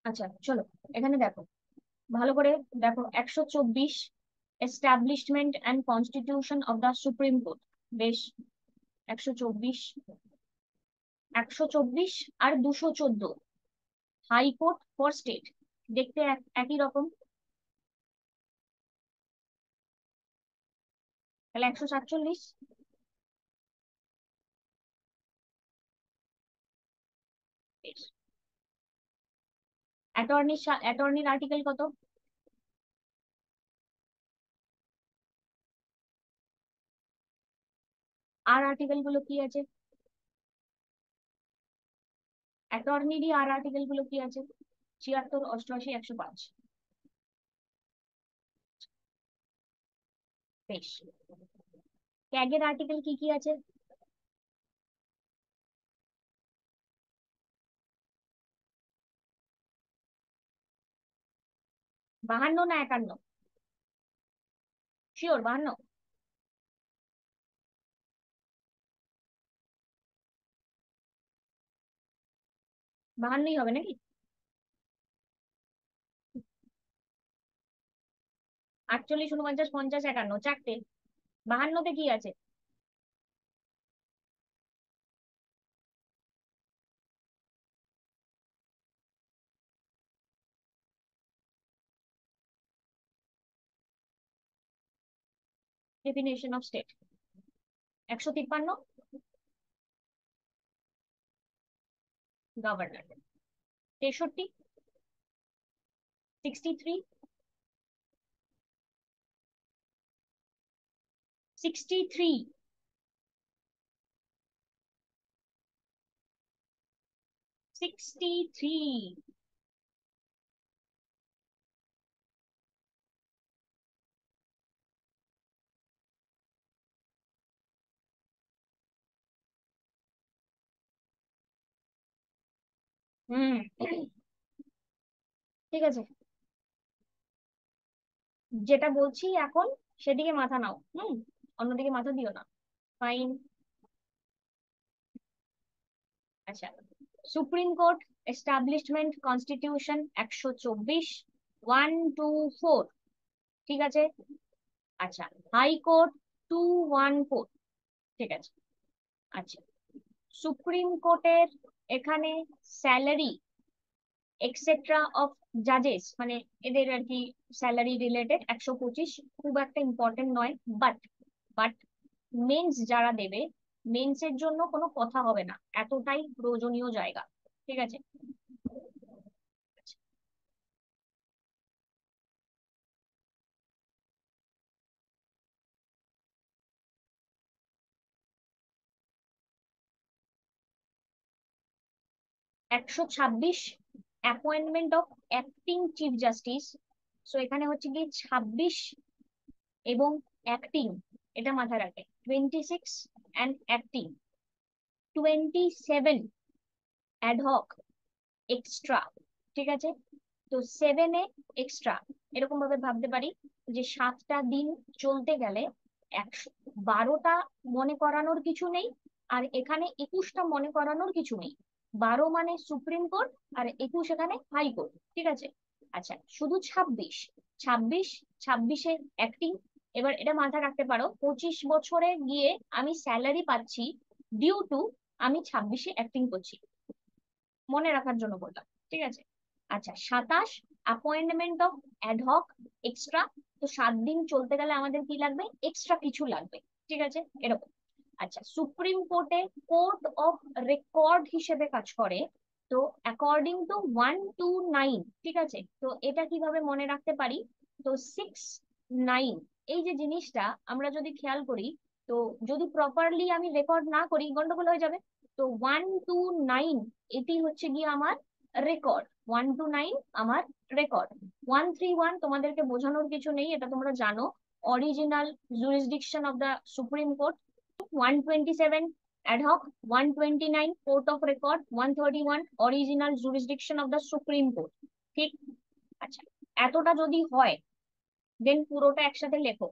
আচ্ছা চলো, এখানে দেখো, ভালো করে দেখো। 124, establishment and constitution of the supreme court. বেশ, 124, 124 আর 214, হাইকোর্ট ফর স্টেট। দেখতে একই রকম। তাহলে 147। অ্যাটর্নির আর্টিকেল কত? আর আর্টিকেল গুলো কি আছে? অ্যাটর্নিরই আর আর্টিকেল গুলো কি আছে? 76, 88, 105। বেশ, ক্যাগের আর্টিকেল কি কি আছে? 52 না 51? শিওর 52? 52ই হবে নাকি? 48, 49, 50, 51, চারটে। 52তে কি আছে? Definition of state. 153, গভর্নর। 63, 63, 63, 63। হুম, ঠিক আছে। যেটা বলছি এখন সেদিকে মাথা নাও, অন্যদিকে মাথা দিও না। ফাইন। আচ্ছা, সুপ্রিম কোর্ট এস্টাবলিশমেন্ট কনস্টিটিউশন 124, 124, ঠিক আছে। আচ্ছা, হাইকোর্ট 214, ঠিক আছে। আচ্ছা, সুপ্রিম কোর্টের এখানে স্যালারি এক্সেট্রা অফ জাজেস, মানে এদের আর কি স্যালারি রিলেটেড 125, খুব একটা ইম্পর্টেন্ট নয়। বাট বাট মেন্স যারা দেবে, মেন্সের জন্য কোনো কথা হবে না, এতটাই প্রয়োজনীয় জায়গা। ঠিক আছে। 126, appointment of acting chief justice. So এখানে হচ্ছে কি 26 এবং অ্যাক্টিং, এটা মাথায় রাখবে। 26 অ্যান্ড অ্যাক্টিং। 27 অ্যাডহক এক্সট্রা, ঠিক আছে। তো 7-এ এক্সট্রা, এরকম ভাবে ভাবতে পারি যে 7টা দিন চলতে গেলে 112টা মনে করানোর কিছু নেই, আর এখানে 21টা মনে করানোর কিছু নেই। 12 মানে সুপ্রিম কোর্ট, আর 21 এখানে হাইকোর্ট, ঠিক আছে। আচ্ছা, শুধু 26, 26, 26-এ অ্যাক্টিং। এবার এটা মাথায় রাখতে পারো, 25 বছরে গিয়ে আমি স্যালারি পাচ্ছি ডিউ টু আমি 26-এ অ্যাক্টিং করছি, মনে রাখার জন্য বললাম, ঠিক আছে। আচ্ছা, 27 অ্যাপয়েন্টমেন্ট অফ অ্যাডহক এক্সট্রা। তো 7 দিন চলতে গেলে আমাদের কি লাগবে? এক্সট্রা কিছু লাগবে, ঠিক আছে, এরকম। আচ্ছা, সুপ্রিম কোর্টে কোর্ট অফ রেকর্ড হিসেবে কাজ করে। তো অ্যাকর্ডিং টু 129, ঠিক আছে। তো এটা কিভাবে মনে রাখতে পারি? তো 6, 9, এই যে জিনিসটা আমরা যদি খেয়াল করি, তো যদি প্রপারলি আমি রেকর্ড না করি গন্ডগোল হয়ে যাবে। তো 129, এটি হচ্ছে গিয়ে আমার রেকর্ড। 129 আমার রেকর্ড। 131 তোমাদেরকে বোঝানোর কিছু নেই, এটা তোমরা জানো, original jurisdiction of the supreme court. 127 ad hoc. 129 court of record. 131 original jurisdiction of the supreme court. ঠিক। আচ্ছা, এতটা যদি হয় দেন পুরোটা একসাথে লেখো।